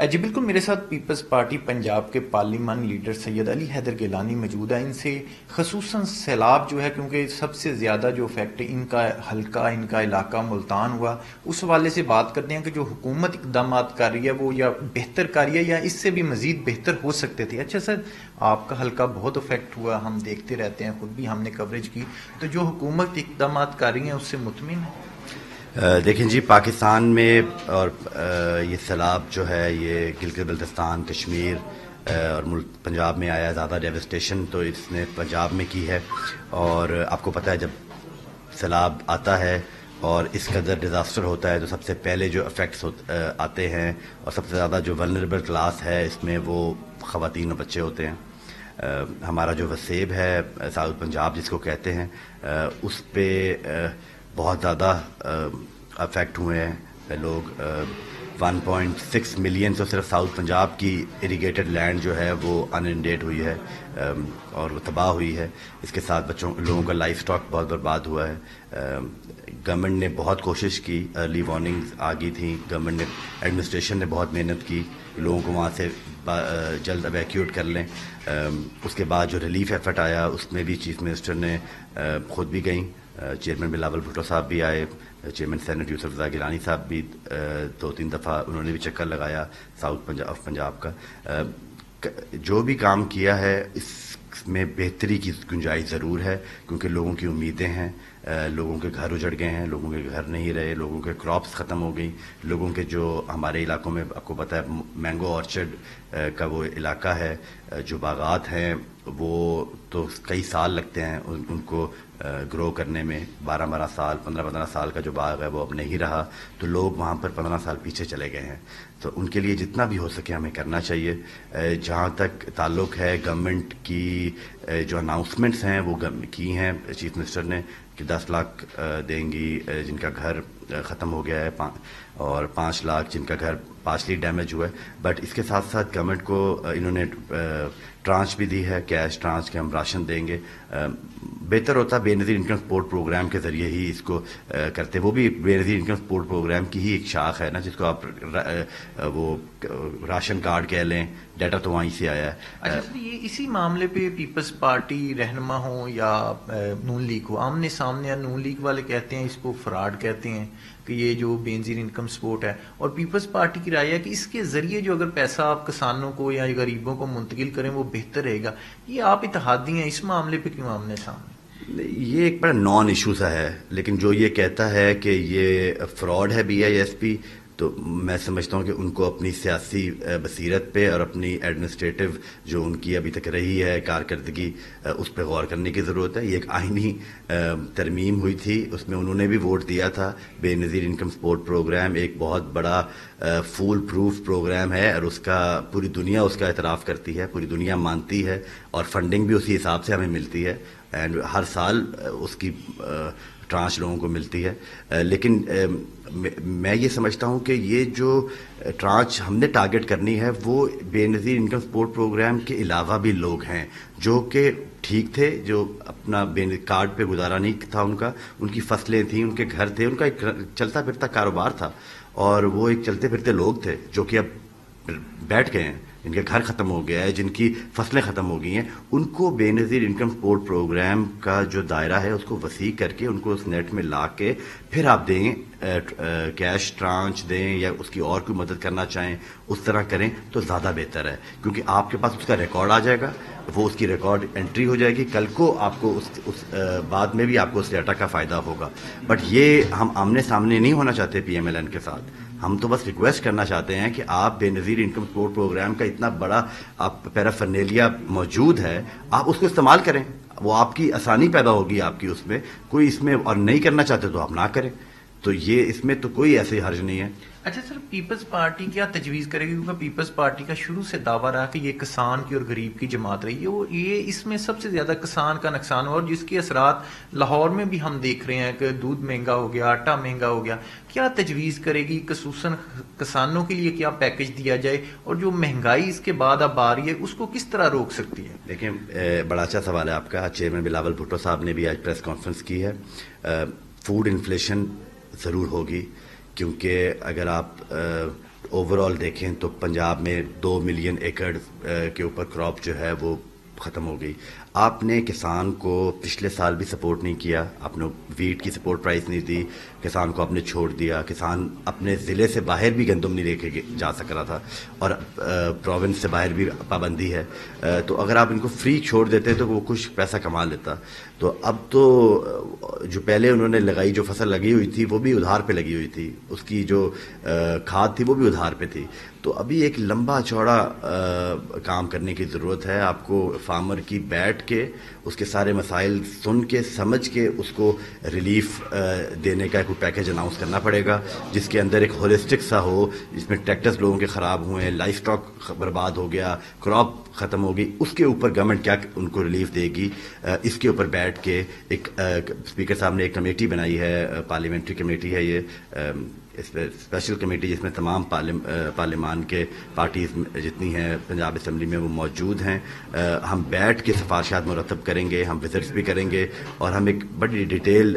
جی بالکل، میرے ساتھ پیپلز پارٹی پنجاب کے پارلیمان لیڈر سید علی حیدر گیلانی موجود ہے. ان سے خصوصاً سیلاب جو ہے، کیونکہ سب سے زیادہ جو افیکٹ ان کا حلقہ، ان کا علاقہ ملتان ہوا، اس حوالے سے بات کرتے ہیں کہ جو حکومت اقدامات کر رہی ہے وہ یا بہتر کر رہی ہے یا اس سے بھی مزید بہتر ہو سکتے تھے. اچھا سر، آپ کا حلقہ بہت افیکٹ ہوا، ہم دیکھتے رہتے ہیں، خود بھی ہم نے کوریج کی، تو جو حکومت اقدامات کر رہی ہیں اس سے مطمئن ہے؟ دیکھیں جی، پاکستان میں اور یہ سیلاب جو ہے یہ گلگت بلتستان، کشمیر اور ملک پنجاب میں آیا. زیادہ ڈیوسٹیشن تو اس نے پنجاب میں کی ہے. اور آپ کو پتہ ہے جب سیلاب آتا ہے اور اس قدر ڈیزاسٹر ہوتا ہے تو سب سے پہلے جو افیکٹس آتے ہیں اور سب سے زیادہ جو ولنریبل کلاس ہے اس میں وہ خواتین اور بچے ہوتے ہیں. ہمارا جو وسیب ہے ساؤتھ پنجاب جس کو کہتے ہیں، اس پہ بہت زیادہ افیکٹ ہوئے ہیں لوگ. 1.6 ملین تو صرف ساؤتھ پنجاب کی اریگیٹڈ لینڈ جو ہے وہ انڈیٹ ہوئی ہے اور وہ تباہ ہوئی ہے. اس کے ساتھ لوگوں کا لائف سٹاک بہت برباد ہوا ہے. گورنمنٹ نے بہت کوشش کی، ارلی وارننگز آ گئی تھیں. گورنمنٹ نے، ایڈمنسٹریشن نے بہت محنت کی لوگوں کو وہاں سے جلد ایویکیوٹ کر لیں. اس کے بعد جو ریلیف ایفرٹ آیا اس میں بھی چیف منسٹر نے خود بھی گئیں، چیئرمین بلاول بھٹو صاحب بھی آئے، چیئرمین سینٹ یوسف رضا گیلانی صاحب بھی 2-3 دفعہ انہوں نے بھی چکر لگایا ساؤتھ پنجاب کا. جو بھی کام کیا ہے اس میں بہتری کی گنجائش ضرور ہے، کیونکہ لوگوں کی امیدیں ہیں. لوگوں کے گھر اجڑ گئے ہیں، لوگوں کے گھر نہیں رہے، لوگوں کے کراپس ختم ہو گئی. لوگوں کے جو ہمارے علاقوں میں آپ کو پتہ ہے مینگو آرچرڈ کا وہ علاقہ ہے، جو باغات ہیں وہ تو کئی سال لگتے ہیں ان کو گرو کرنے میں. 12 سال 15 سال کا جو باغ ہے وہ اب نہیں رہا، تو لوگ وہاں پر 15 سال پیچھے چلے گئے ہیں. تو ان کے لیے جتنا بھی ہو سکے ہمیں کرنا چاہیے. جہاں تک تعلق ہے گورنمنٹ کی جو اناؤنسمنٹس ہیں وہ کی ہیں چیف منسٹر نے کہ 10 لاکھ دیں گی جن کا گھر ختم ہو گیا ہے، اور 5 لاکھ جن کا گھر پارشلی ڈیمیج ہوا ہے. بٹ اس کے ساتھ ساتھ گورنمنٹ کو انہوں نے ٹرانچ بھی دی ہے، کیش ٹرانچ کے ہم راشن دیں گے. بہتر ہوتا بے نظیر انکم سپورٹ پروگرام کے ذریعے ہی اس کو کرتے. وہ بھی بے نظیر انکم سپورٹ پروگرام کی ہی ایک شاخ ہے نا، جس کو آپ وہ راشن کارڈ کہہ لیں. ڈیٹا تو وہیں سے آیا ہے. اچھا سر، یہ اسی معاملے پہ پیپلز پارٹی رہنما ہوں یا نون لیگ ہو، آمنے سامنے نون لیگ والے کہتے ہیں اس کو فراڈ کہتے ہیں کہ یہ جو بے نظیر انکم سپورٹ ہے، اور پیپلز پارٹی کی رائے ہے کہ اس کے ذریعے جو اگر پیسہ آپ کسانوں کو یا غریبوں کو منتقل کریں وہ بہتر رہے گا. یہ آپ اتحادی ہیں، اس معاملے پہ کیوں آمنے سامنے؟ یہ ایک بڑا نان ایشو سا ہے، لیکن جو یہ کہتا ہے کہ یہ فراڈ ہے BISP، تو میں سمجھتا ہوں کہ ان کو اپنی سیاسی بصیرت پہ اور اپنی ایڈمنسٹریٹو جو ان کی ابھی تک رہی ہے کارکردگی اس پہ غور کرنے کی ضرورت ہے. یہ ایک آئینی ترمیم ہوئی تھی، اس میں انہوں نے بھی ووٹ دیا تھا. بے نظیر انکم سپورٹ پروگرام ایک بہت بڑا فول پروف پروگرام ہے، اور اس کا پوری دنیا اس کا اعتراف کرتی ہے، پوری دنیا مانتی ہے، اور فنڈنگ بھی اسی حساب سے ہمیں ملتی ہے. اینڈ ہر سال اس کی ٹرانچ لوگوں کو ملتی ہے. لیکن میں یہ سمجھتا ہوں کہ یہ جو ٹرانچ ہم نے ٹارگٹ کرنی ہے وہ بے نظیر انکم سپورٹ پروگرام کے علاوہ بھی لوگ ہیں جو کہ ٹھیک تھے، جو اپنا کارڈ پہ گزارا نہیں تھا ان کی فصلیں تھیں، ان کے گھر تھے، ان کا ایک چلتا پھرتا کاروبار تھا، اور وہ ایک چلتے پھرتے لوگ تھے جو کہ اب بیٹھ گئے ہیں، جن کے گھر ختم ہو گیا ہے، جن کی فصلیں ختم ہو گئی ہیں. ان کو بے نظیر انکم سپورٹ پروگرام کا جو دائرہ ہے اس کو وسیع کر کے ان کو اس نیٹ میں لا کے پھر آپ دیں، کیش ٹرانچ دیں یا اس کی اور کوئی مدد کرنا چاہیں اس طرح کریں تو زیادہ بہتر ہے. کیونکہ آپ کے پاس اس کا ریکارڈ آ جائے گا، وہ اس کی ریکارڈ انٹری ہو جائے گی، کل کو آپ کو اس بعد میں بھی آپ کو اس ڈیٹا کا فائدہ ہوگا. بٹ یہ ہم آمنے سامنے نہیں ہونا چاہتے PMLN کے ساتھ. ہم تو بس ریکویسٹ کرنا چاہتے ہیں کہ آپ بے نظیر انکم سپورٹ پروگرام کا اتنا بڑا آپ پیرافرنیلیا موجود ہے، آپ اس کو استعمال کریں. وہ آپ کی آسانی پیدا ہوگی آپ کی اس میں کوئی اس میں، اور نہیں کرنا چاہتے تو آپ نہ کریں. تو یہ اس میں تو کوئی ایسی حرج نہیں ہے. اچھا سر، پیپلز پارٹی کیا تجویز کرے گی؟ کیونکہ پیپلز پارٹی کا شروع سے دعویٰ رہا کہ یہ کسان کی اور غریب کی جماعت رہی ہے، یہ اس میں سب سے زیادہ کسان کا نقصان ہوا، اور جس کے اثرات لاہور میں بھی ہم دیکھ رہے ہیں کہ دودھ مہنگا ہو گیا، آٹا مہنگا ہو گیا. کیا تجویز کرے گی خصوصاً کسانوں کے لیے کیا پیکج دیا جائے، اور جو مہنگائی اس کے بعد اب آ رہی ہے اس کو کس طرح روک سکتی ہے؟ دیکھیں، بڑا اچھا سوال ہے آپ کا. چیئرمین بلاول بھٹو صاحب نے بھی آج پریس کانفرنس کی ہے. فوڈ انفلیشن ضرور ہوگی، کیونکہ اگر آپ اوور آل دیکھیں تو پنجاب میں 2 ملین ایکڑ کے اوپر کراپ جو ہے وہ ختم ہو گئی. آپ نے کسان کو پچھلے سال بھی سپورٹ نہیں کیا, آپ نے ویٹ کی سپورٹ پرائز نہیں دی, کسان کو آپ نے چھوڑ دیا, کسان اپنے ضلع سے باہر بھی گندم نہیں لے کے جا سک رہا تھا, اور پروونس سے باہر بھی پابندی ہے. تو اگر آپ ان کو فری چھوڑ دیتے تو وہ کچھ پیسہ کما لیتا. تو اب تو جو پہلے انہوں نے لگائی, جو فصل لگی ہوئی تھی وہ بھی ادھار پہ لگی ہوئی تھی, اس کی جو کھاد تھی وہ بھی ادھار پہ تھی. تو ابھی ایک لمبا چوڑا کام کرنے کی ضرورت ہے. آپ کو فارمر کی بیٹھ کے اس کے سارے مسائل سن کے سمجھ کے اس کو ریلیف دینے کا کوئی پیکج اناؤنس کرنا پڑے گا, جس کے اندر ایک ہولسٹک سا ہو, جس میں ٹریکٹرز لوگوں کے خراب ہوئے, لائف اسٹاک برباد ہو گیا, کراپ ختم ہوگی, اس کے اوپر گورنمنٹ کیا ان کو ریلیف دے گی. اس کے اوپر بیٹھ کے ایک اسپیکر صاحب نے ایک کمیٹی بنائی ہے, پارلیمنٹری کمیٹی ہے یہ, اسپیشل کمیٹی, جس میں تمام پارلیمان کے پارٹیز جتنی ہیں پنجاب اسمبلی میں وہ موجود ہیں. ہم بیٹھ کے سفارشات مرتب کریں گے, ہم وزٹس بھی کریں گے, اور ہم ایک بڑی ڈیٹیل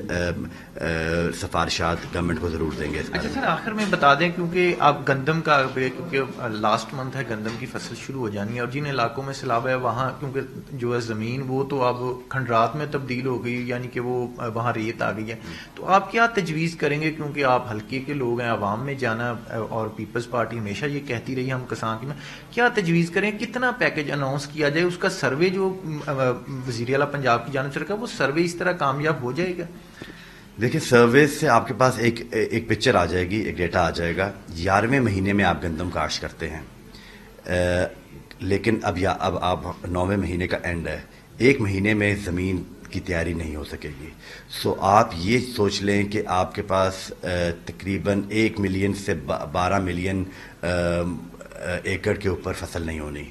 سفارشات گورنمنٹ کو ضرور دیں گے. اچھا سر, آخر میں بتا دیں, کیونکہ آپ گندم کا, کیونکہ لاسٹ منتھ ہے, گندم کی فصل شروع ہو جانی ہے, اور جن علاقوں میں سیلاب ہے وہاں کیونکہ جو ہے زمین وہ تو اب کھنڈرات میں تبدیل ہو گئی, یعنی کہ وہ وہاں ریت آ گئی ہے. تو آپ کیا تجویز کریں گے, کیونکہ آپ حلقے کے لوگ ہیں, عوام میں جانا, اور پیپلز پارٹی ہمیشہ یہ کہتی رہی ہم کسان کی میں, کیا تجویز کریں, کتنا پیکج اناؤنس کیا جائے, اس کا سروے جو وزیر اعلیٰ پنجاب کی جانب سے رکھا وہ سروے اس طرح کامیاب ہو جائے گا؟ دیکھیں, سروے سے آپ کے پاس ایک پکچر آ جائے گی, ایک ڈیٹا آ جائے گا. 11ویں مہینے میں آپ گندم کاشت کرتے ہیں, لیکن اب آپ 9ویں مہینے کا اینڈ ہے, 1 مہینے میں زمین کی تیاری نہیں ہو سکے گی. سو آپ یہ سوچ لیں کہ آپ کے پاس تقریباً 1 ملین سے 12 ملین ایکڑ کے اوپر فصل نہیں ہونی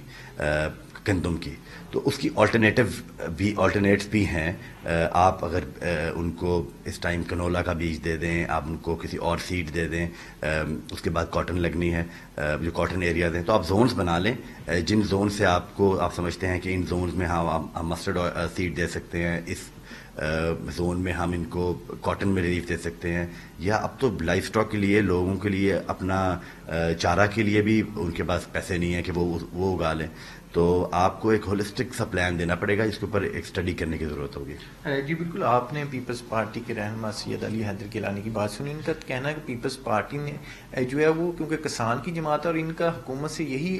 گندم کی. تو اس کی آلٹرنیٹس بھی ہیں. آپ اگر ان کو اس ٹائم کنولا کا بیج دے دیں, آپ ان کو کسی اور سیڈ دے دیں, اس کے بعد کاٹن لگنی ہے, جو کاٹن ایریاز ہیں, تو آپ زونز بنا لیں. جن زون سے آپ سمجھتے ہیں کہ ان زونز میں ہم مسٹرڈ سیڈ دے سکتے ہیں, اس زون میں ہم ان کو کاٹن میں ریلیف دے سکتے ہیں, یا اب تو لائف اسٹاک کے لیے, لوگوں کے لیے, اپنا چارہ کے لیے بھی ان کے پاس پیسے نہیں ہیں کہ وہ اگا لیں. تو آپ کو ایک ہولسٹک سا پلان دینا پڑے گا, جس کے اوپر ایک اسٹڈی کرنے کی ضرورت ہوگی. جی بالکل, آپ نے پیپلز پارٹی کے رہنما سید علی حیدر گیلانی کی بات سنی. ان کا کہنا ہے کہ پیپلز پارٹی نے جو ہے وہ, کیونکہ کسان کی جماعت ہے, اور ان کا حکومت سے یہی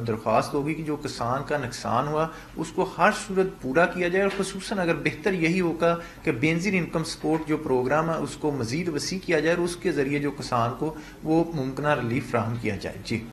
درخواست ہوگی کہ جو کسان کا نقصان ہوا اس کو ہر صورت پورا کیا جائے, اور خصوصاً اگر بہتر یہی ہوگا کہ بینظیر انکم سپورٹ جو پروگرام ہے اس کو مزید وسیع کیا جائے, اور اس کے ذریعے جو کسان کو وہ ممکنہ ریلیف فراہم کیا جائے. جی